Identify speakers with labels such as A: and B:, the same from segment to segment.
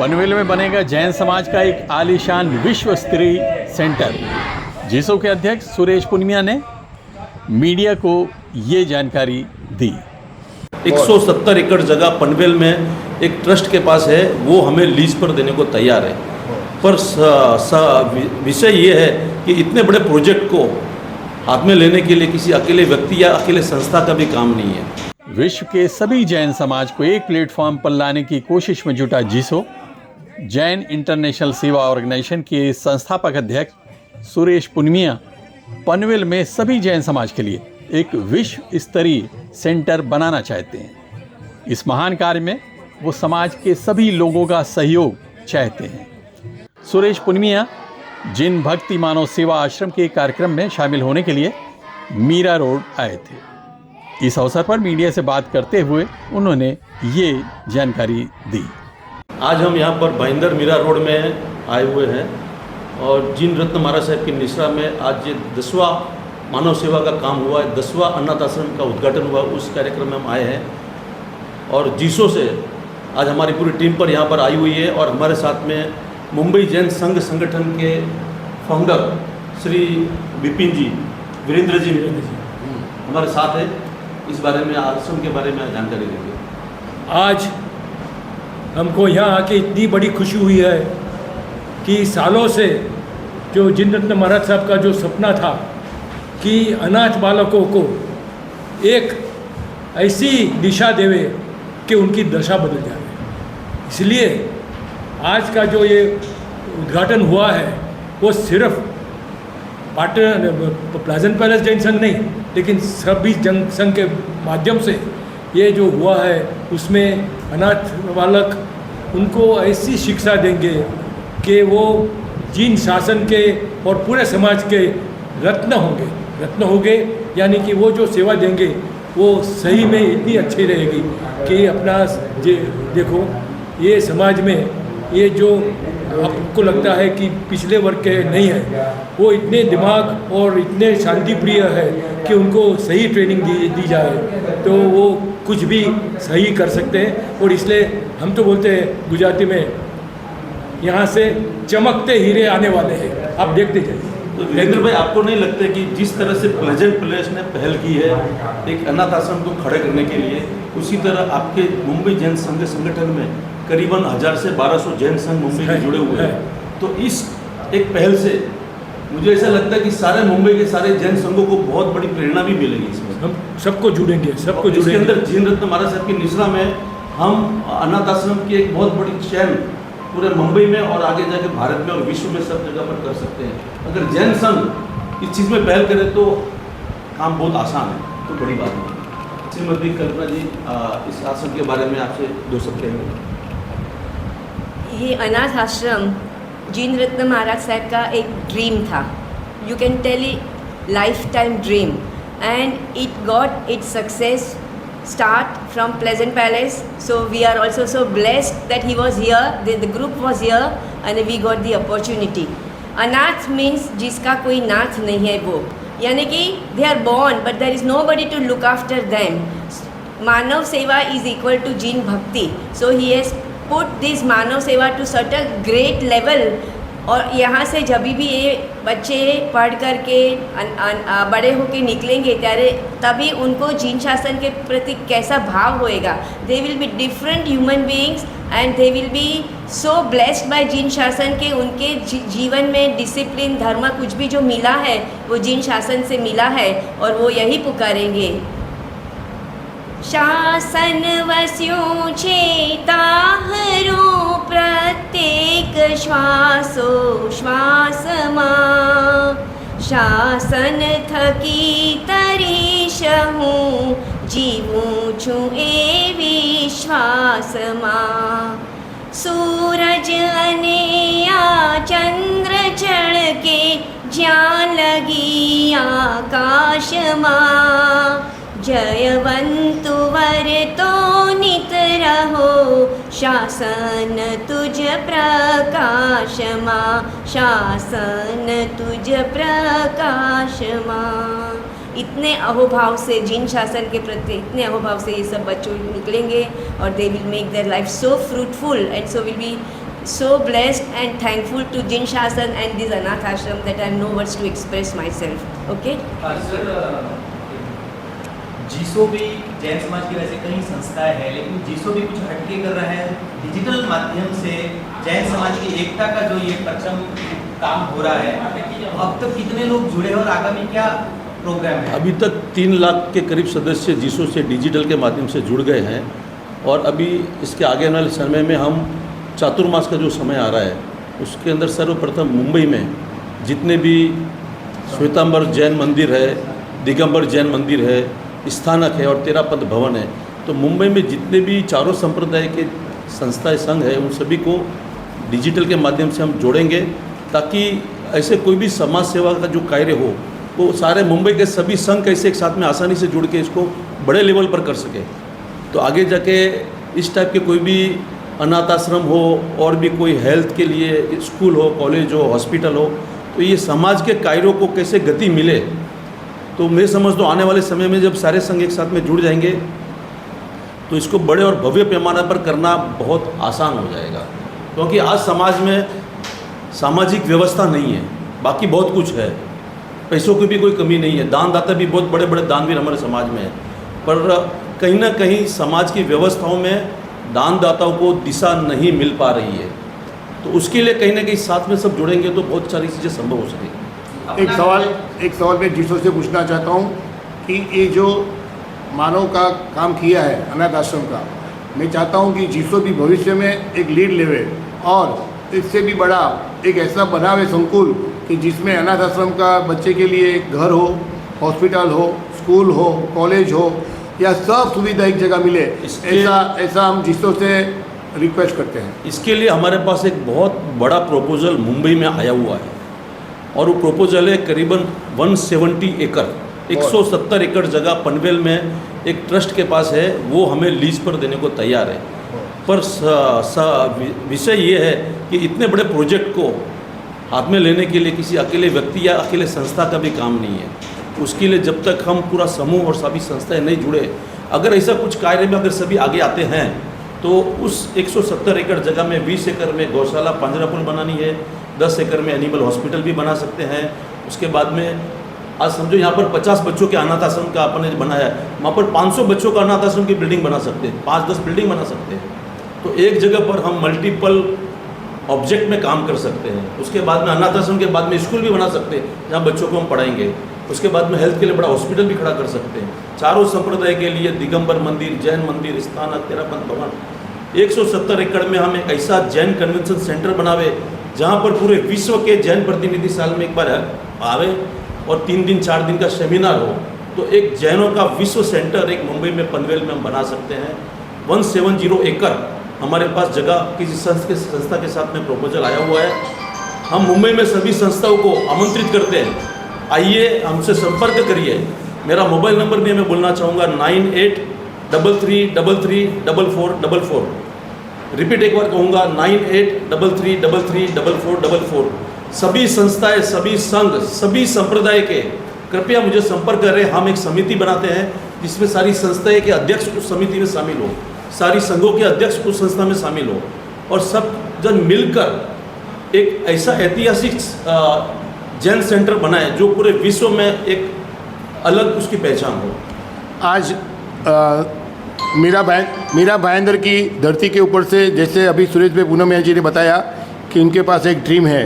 A: पनवेल में बनेगा जैन समाज का एक आलीशान विश्व स्तरीय सेंटर। जिसो के अध्यक्ष सुरेश पुनिया ने मीडिया को ये जानकारी दी।
B: 170 एकड़ जगह पनवेल में एक ट्रस्ट के पास है, वो हमें लीज पर देने को तैयार है। पर विषय ये है कि इतने बड़े प्रोजेक्ट को हाथ में लेने के लिए किसी अकेले व्यक्ति या अकेले संस्था का भी काम नहीं है।
A: विश्व के सभी जैन समाज को एक प्लेटफॉर्म पर लाने की कोशिश में जुटा जिसो जैन इंटरनेशनल सेवा ऑर्गेनाइजेशन के संस्थापक अध्यक्ष सुरेश पुनिया पनवेल में सभी जैन समाज के लिए एक विश्व स्तरीय सेंटर बनाना चाहते हैं। इस महान कार्य में वो समाज के सभी लोगों का सहयोग चाहते हैं। सुरेश पुनिया जिन भक्ति मानव सेवा आश्रम के कार्यक्रम में शामिल होने के लिए मीरा रोड आए थे। इस अवसर पर मीडिया से बात करते हुए उन्होंने ये जानकारी दी।
B: आज हम यहाँ पर भाईंदर मीरा रोड में आए हुए हैं और जीन रत्न महाराज साहब की निश्रा में आज ये 10वां मानव सेवा का काम हुआ है, 10वां अनाथ आश्रम का उद्घाटन हुआ, उस कार्यक्रम में हम आए हैं। और जीसो से आज हमारी पूरी टीम पर यहाँ पर आई हुई है और हमारे साथ में मुंबई जैन संघ संगठन के फाउंडर श्री विपिन जी, वीरेंद्र जी हमारे साथ है। इस बारे में आश्रम के बारे में जानकारी देंगे।
C: आज हमको यहाँ आके इतनी बड़ी खुशी हुई है कि सालों से जो जिन रत्न महाराज साहब का जो सपना था कि अनाथ बालकों को एक ऐसी दिशा देवे कि उनकी दशा बदल जाए, इसलिए आज का जो ये उद्घाटन हुआ है वो सिर्फ प्लेजेंट पैलेस जैन संघ नहीं, लेकिन सभी जन संघ के माध्यम से ये जो हुआ है उसमें अनाथ बालक उनको ऐसी शिक्षा देंगे कि वो जीन शासन के और पूरे समाज के रत्न होंगे, यानी कि वो जो सेवा देंगे वो सही में इतनी अच्छी रहेगी कि अपना देखो ये समाज में ये जो आपको लगता है कि पिछले वर्ग के नहीं है, वो इतने दिमाग और इतने शांति प्रिय है कि उनको सही ट्रेनिंग दी जाए तो वो कुछ भी सही कर सकते हैं। और इसलिए हम तो बोलते हैं गुजराती में, यहाँ से चमकते हीरे आने वाले हैं, आप देखते जाइए।
B: तो वीरेंद्र भाई, आपको नहीं लगता कि जिस तरह से प्लेजेंट पैलेस ने पहल की है एक अनाथ आश्रम को खड़े करने के लिए, उसी तरह आपके मुंबई जैन संघ संगठन में करीबन 1000 से 1200 जैन संघ मुंबई में जुड़े हुए हैं, तो इस एक पहल से मुझे ऐसा लगता है कि सारे मुंबई के सारे जैन संघों को बहुत बड़ी प्रेरणा भी मिलेगी। इसमें
C: हम सबको जुड़ेंगे,
B: इसके अंदर जीन रत्न महाराज साहब की निश्रा में हम अनाथ आश्रम की एक बहुत बड़ी चैन पूरे मुंबई में और आगे जाके भारत में और विश्व में सब जगह पर कर सकते हैं। अगर जैन संघ इस चीज़ में पहल करे तो काम बहुत आसान है, तो बड़ी बात है। श्रीमती कल्पना जी, इस आश्रम के बारे में आपसे 2 शब्द कहेंगे।
D: ये अनाथ आश्रम जीन रत्न महाराज साहब का एक ड्रीम था, you can tell life time dream, and it got its success start from Pleasant Palace. So we are also so blessed that he was here, the group was here and we got the opportunity. Anath means जिसका कोई नाथ नहीं है वो, यानी कि they are born but there is nobody to look after them. मानव सेवा is equal to gene भक्ति. So he has put this मानव सेवा to such a great level. और यहाँ से जब भी ये बच्चे पढ़ करके बड़े होके निकलेंगे त्यारे तभी उनको जीन शासन के प्रति कैसा भाव होएगा। They will be different human beings and they will be so blessed by जीन शासन के उनके जीवन में डिसिप्लिन धर्म कुछ भी जो मिला है वो जीन शासन से मिला है और वो यही पुकारेंगे। शासन वस्यो ताहरो प्रत्येक श्वासो श्वासमा शासन थकी तरीशहूँ जीवूँ छूँ ए विश्वासमा सूरज अने आ चंद्र चढ़ के ज्ञान लगी आकाशमा जयवंतु वर तो नित रहो शासन तुझ प्रकाशमा शासन तुझ प्रकाशमा। इतने अहोभाव से जीन शासन के प्रति इतने अहोभाव से ये सब बच्चों निकलेंगे और they will make their life so fruitful and so will be so blessed and thankful to Jin Shasan and this Anath Ashram that I have no words to express myself. Okay?
E: Sir, जीसो भी जैन समाज की वैसे कई संस्थाएं हैं, लेकिन जीसो भी कुछ हटके कर रहा है। डिजिटल माध्यम से जैन समाज की एकता का जो ये परचम काम हो रहा है, अब तक कितने लोग जुड़े और आगामी क्या प्रोग्राम है?
B: अभी तक 3 लाख के करीब सदस्य जीसो से डिजिटल के माध्यम से जुड़ गए हैं और अभी इसके आगे आने वाले समय में हम चातुर्मास का जो समय आ रहा है उसके अंदर सर्वप्रथम मुंबई में जितने भी श्वेतांबर जैन मंदिर है, दिगंबर जैन मंदिर है, स्थानक है और तेरापद भवन है, तो मुंबई में जितने भी चारों संप्रदाय के संस्थाएं संघ है उन सभी को डिजिटल के माध्यम से हम जोड़ेंगे ताकि ऐसे कोई भी समाज सेवा का जो कार्य हो वो सारे मुंबई के सभी संघ कैसे एक साथ में आसानी से जुड़ के इसको बड़े लेवल पर कर सके। तो आगे जाके इस टाइप के कोई भी अनाथ आश्रम हो और भी कोई हेल्थ के लिए स्कूल हो, कॉलेज हो, हॉस्पिटल हो, तो ये समाज के कार्यों को कैसे गति मिले, तो मैं समझता हूँ आने वाले समय में जब सारे संघ एक साथ में जुड़ जाएंगे तो इसको बड़े और भव्य पैमाने पर करना बहुत आसान हो जाएगा। क्योंकि आज समाज में सामाजिक व्यवस्था नहीं है, बाकी बहुत कुछ है, पैसों की भी कोई कमी नहीं है, दानदाता भी बहुत बड़े बड़े दानवीर हमारे समाज में है, पर कहीं ना कहीं समाज की व्यवस्थाओं में दानदाताओं को दिशा नहीं मिल पा रही है। तो उसके लिए कहीं ना कहीं साथ में सब जुड़ेंगे तो बहुत सारी चीज़ें संभव हो सकेगी।
F: एक सवाल मैं जीसो से पूछना चाहता हूँ कि ये जो मानव का काम किया है अनाथ आश्रम का, मैं चाहता हूँ कि जीसो भी भविष्य में एक लीड लेवे और इससे भी बड़ा एक ऐसा बनावे संकुल कि जिसमें अनाथ आश्रम का बच्चे के लिए एक घर हो, हॉस्पिटल हो, स्कूल हो, कॉलेज हो, या सब सुविधा एक जगह मिले, ऐसा हम जीसो से रिक्वेस्ट करते हैं।
B: इसके लिए हमारे पास एक बहुत बड़ा प्रपोजल मुंबई में आया हुआ है और वो प्रपोजल है करीबन 170 एकड़ 170 एकड़ जगह पनवेल में एक ट्रस्ट के पास है, वो हमें लीज पर देने को तैयार है। पर विषय ये है कि इतने बड़े प्रोजेक्ट को हाथ में लेने के लिए किसी अकेले व्यक्ति या अकेले संस्था का भी काम नहीं है। उसके लिए जब तक हम पूरा समूह और सभी संस्थाएं नहीं जुड़े, अगर ऐसा कुछ कार्य में अगर सभी आगे आते हैं तो उस 170 एकड़ जगह में 20 एकड़ में गौशाला पांजरापुर बनानी है, 10 एकड़ में एनिमल हॉस्पिटल भी बना सकते हैं। उसके बाद में आज समझो यहाँ पर 50 बच्चों के अनाथ आश्रम का अपन ने बनाया है, वहाँ पर 500 बच्चों का अनाथ आश्रम की बिल्डिंग बना सकते हैं, 5-10 बिल्डिंग बना सकते हैं। तो एक जगह पर हम मल्टीपल ऑब्जेक्ट में काम कर सकते हैं। उसके बाद में अनाथ आश्रम के बाद में स्कूल भी बना सकते हैं जहाँ बच्चों को हम पढ़ाएंगे। उसके बाद में हेल्थ के लिए बड़ा हॉस्पिटल भी खड़ा कर सकते हैं। चारों संप्रदाय के लिए दिगंबर मंदिर, जैन मंदिर, स्थानक, तेरापंथ भवन, 170 एकड़ में हम एक ऐसा जैन कन्वेंशन सेंटर बनावे जहाँ पर पूरे विश्व के जैन प्रतिनिधि साल में एक बार आवे और 3 दिन 4 दिन का सेमिनार हो। तो एक जैनों का विश्व सेंटर एक मुंबई में पनवेल में हम बना सकते हैं। 170 एकड़ हमारे पास जगह किसी संस्था के साथ में प्रपोजल आया हुआ है। हम मुंबई में सभी संस्थाओं को आमंत्रित करते हैं, आइए हमसे संपर्क करिए। मेरा मोबाइल नंबर भी मैं बोलना चाहूँगा 9833334444। रिपीट एक बार कहूँगा 9833334444। सभी संस्थाएं, सभी संघ, सभी संप्रदाय के कृपया मुझे संपर्क करें। हम एक समिति बनाते हैं जिसमें सारी संस्थाएं के अध्यक्ष उस समिति में शामिल हो, सारी संघों के अध्यक्ष उस संस्था में शामिल हो और सब जन मिलकर एक ऐसा ऐतिहासिक जैन सेंटर बनाए जो पूरे विश्व में एक अलग उसकी पहचान हो।
F: आज मीरा भाईंदर की धरती के ऊपर से, जैसे अभी सुरेश भाई पूनम जी ने बताया कि उनके पास एक ड्रीम है,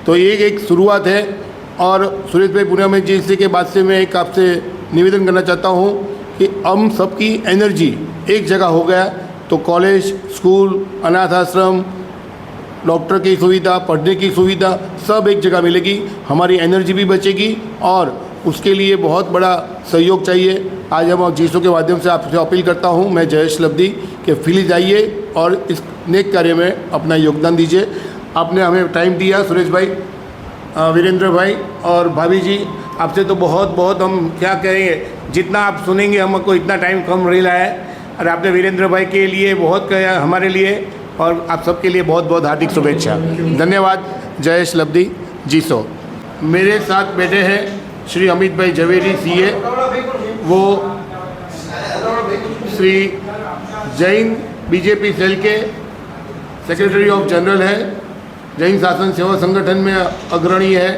F: तो ये एक शुरुआत है। और सुरेश भाई पूनम जी से के बाद से मैं एक आपसे निवेदन करना चाहता हूँ कि हम सबकी एनर्जी एक जगह हो गया तो कॉलेज, स्कूल, अनाथ आश्रम, डॉक्टर की सुविधा, पढ़ने की सुविधा सब एक जगह मिलेगी, हमारी एनर्जी भी बचेगी और उसके लिए बहुत बड़ा सहयोग चाहिए। आज हम जीसो के माध्यम से आपसे अपील करता हूं, मैं जयेश लब्दी कि प्लीज़ आइए और इस नेक कार्य में अपना योगदान दीजिए। आपने हमें टाइम दिया सुरेश भाई, वीरेंद्र भाई और भाभी जी, आपसे तो बहुत बहुत हम क्या कहेंगे, जितना आप सुनेंगे हमको इतना टाइम कम रहा है। और आपने वीरेंद्र भाई के लिए बहुत कहा हमारे लिए, और आप सबके लिए बहुत बहुत हार्दिक शुभेच्छा। धन्यवाद। जयेश लब्दी, जीसो। मेरे साथ बैठे हैं श्री अमित भाई झवेरी सीए, वो श्री जैन बीजेपी सेल के सेक्रेटरी ऑफ जनरल है, जैन शासन सेवा संगठन में अग्रणी है,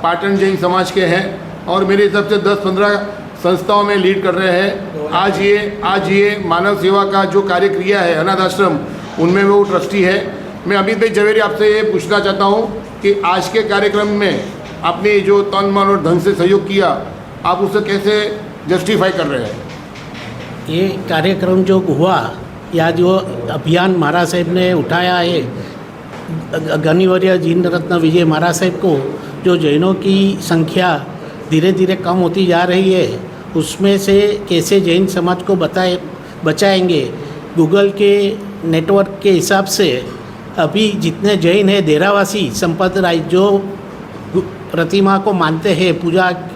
F: पाटन जैन समाज के हैं और मेरे हिसाब से 10-15 संस्थाओं में लीड कर रहे हैं। आज ये मानव सेवा का जो कार्य किया है अनाथ आश्रम, उनमें वो ट्रस्टी है। मैं अमित भाई झवेरी आपसे ये पूछना चाहता हूँ कि आज के कार्यक्रम में आपने जो तन मन और धन से सहयोग किया, आप उसे कैसे जस्टिफाई कर रहे हैं?
G: ये कार्यक्रम जो हुआ या जो अभियान महाराज साहब ने उठाया है, गणिवर्य जीन रत्न विजय महाराज साहब को, जो जैनों की संख्या धीरे धीरे कम होती जा रही है, उसमें से कैसे जैन समाज को बचाएंगे। गूगल के नेटवर्क के हिसाब से अभी जितने जैन हैं, देरावासी संप्रदाय जो प्रतिमा को मानते हैं,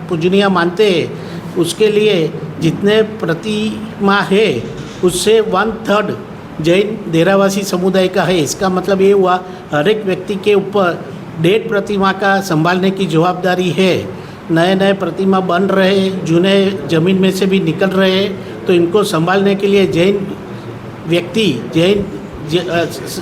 G: पूजनीय मानते हैं, उसके लिए जितने प्रतिमा है उससे 1/3 जैन देरावासी समुदाय का है। इसका मतलब ये हुआ हर एक व्यक्ति के ऊपर डेढ़ प्रतिमा का संभालने की जवाबदारी है। नए नए प्रतिमा बन रहे, जूने ज़मीन में से भी निकल रहे, तो इनको संभालने के लिए जैन व्यक्ति, जैन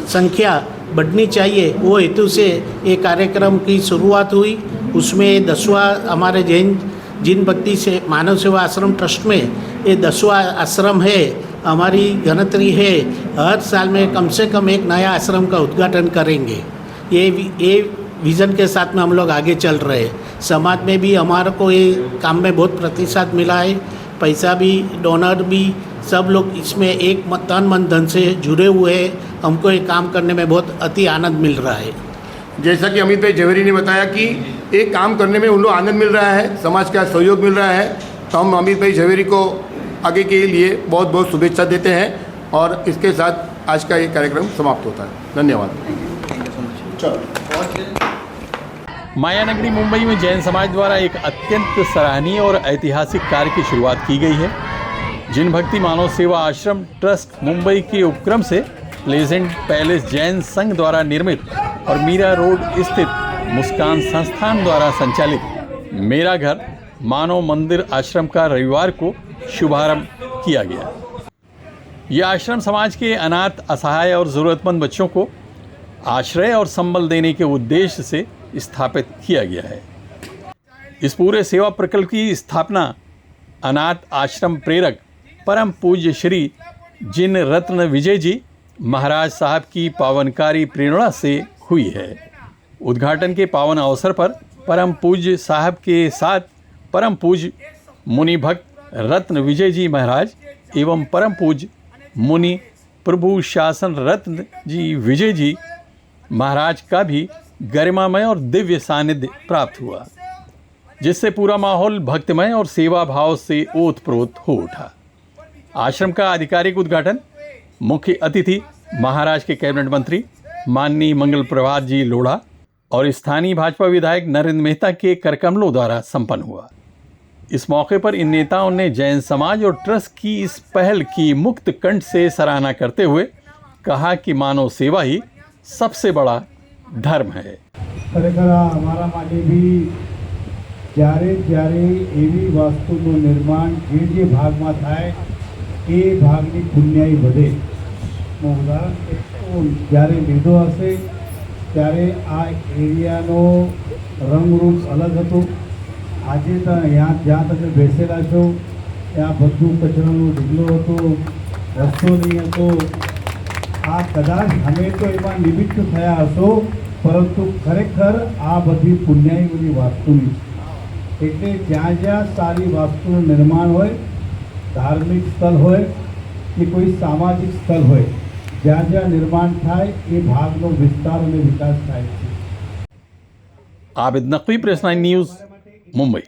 G: संख्या बढ़नी चाहिए। वो हेतु से ये कार्यक्रम की शुरुआत हुई। उसमें 10वां हमारे जैन जिन भक्ति से मानव सेवा आश्रम ट्रस्ट में ये 10वां आश्रम है। हमारी गिनती है हर साल में कम से कम एक नया आश्रम का उद्घाटन करेंगे। ये विज़न के साथ में हम लोग आगे चल रहे हैं। समाज में भी हमारे को ये काम में बहुत प्रतिसाद मिला है, पैसा भी, डोनर भी, सब लोग इसमें एक तन मन धन से जुड़े हुए हैं। हमको ये काम करने में बहुत अति आनंद मिल रहा है।
F: जैसा कि अमित भाई झवेरी ने बताया कि एक काम करने में उन लोग आनंद मिल रहा है, समाज का सहयोग मिल रहा है, तो हम अमित भाई झवेरी को आगे के लिए बहुत बहुत शुभेच्छा देते हैं और इसके साथ आज का ये कार्यक्रम समाप्त होता है। धन्यवाद।
A: मायानगरी मुंबई में जैन समाज द्वारा एक अत्यंत सराहनीय और ऐतिहासिक कार्य की शुरुआत की गई है। जिन भक्ति मानव सेवा आश्रम ट्रस्ट मुंबई के उपक्रम से प्लेजेंट पैलेस जैन संघ द्वारा निर्मित और मीरा रोड स्थित मुस्कान संस्थान द्वारा संचालित मेरा घर मानव मंदिर आश्रम का रविवार को शुभारंभ किया गया। यह आश्रम समाज के अनाथ, असहाय और ज़रूरतमंद बच्चों को आश्रय और संबल देने के उद्देश्य से स्थापित किया गया है। इस पूरे सेवा प्रकल्प की स्थापना अनाथ आश्रम प्रेरक परम पूज्य श्री जिन रत्न विजय जी महाराज साहब की पावनकारी प्रेरणा से हुई है। उद्घाटन के पावन अवसर पर परम पूज्य साहब के साथ परम पूज्य मुनि भक्त रत्न विजय जी महाराज एवं परम पूज्य मुनि प्रभु शासन रत्न जी विजय जी महाराज का भी गरिमामय और दिव्य सानिध्य प्राप्त हुआ, जिससे पूरा माहौल भक्तिमय और सेवा भाव से ओतप्रोत हो उठा। आश्रम का आधिकारिक उद्घाटन मुख्य अतिथि महाराष्ट्र के कैबिनेट मंत्री माननीय मंगल प्रभात जी लोढ़ा और स्थानीय भाजपा विधायक नरेंद्र मेहता के करकमलों द्वारा संपन्न हुआ। इस मौके पर इन नेताओं ने जैन समाज और ट्रस्ट की इस पहल की मुक्त कंठ से सराहना करते हुए कहा कि मानव सेवा ही सबसे बड़ा धर्म है।
H: ખરેખર અમારા માટે भी જ્યારે જ્યારે એવી વસ્તુનું નિર્માણ જે ભાગમાં થાય એ ભાગની પુણ્યાઈ વધે। હું ઉદાહરણ જ્યારે લીધો હશે ત્યારે આ એરિયાનો રંગરૂપ અલગ હતો। આજે તો જ્યાં તમે બેસેલા છો ત્યાં બધું કચરાનો ઢગલો હતો, રસ્તો નહીં હતો। આ કદાચ અમે તો એમાં નિમિત્ત થયા હશો, પરંતુ ખરેખર આ બધી પુણ્યાઈની વાસ્તુની એટલે જ્યાં જ્યાં સારી વાસ્તુનું નિર્માણ હોય, ધાર્મિક સ્થળ હોય કે કોઈ સામાજિક સ્થળ હોય, જ્યાં જ્યાં નિર્માણ થાય એ ભાગનો વિસ્તાર અને વિકાસ થાય છે।
A: Abid Naqvi, press 9 news, Mumbai.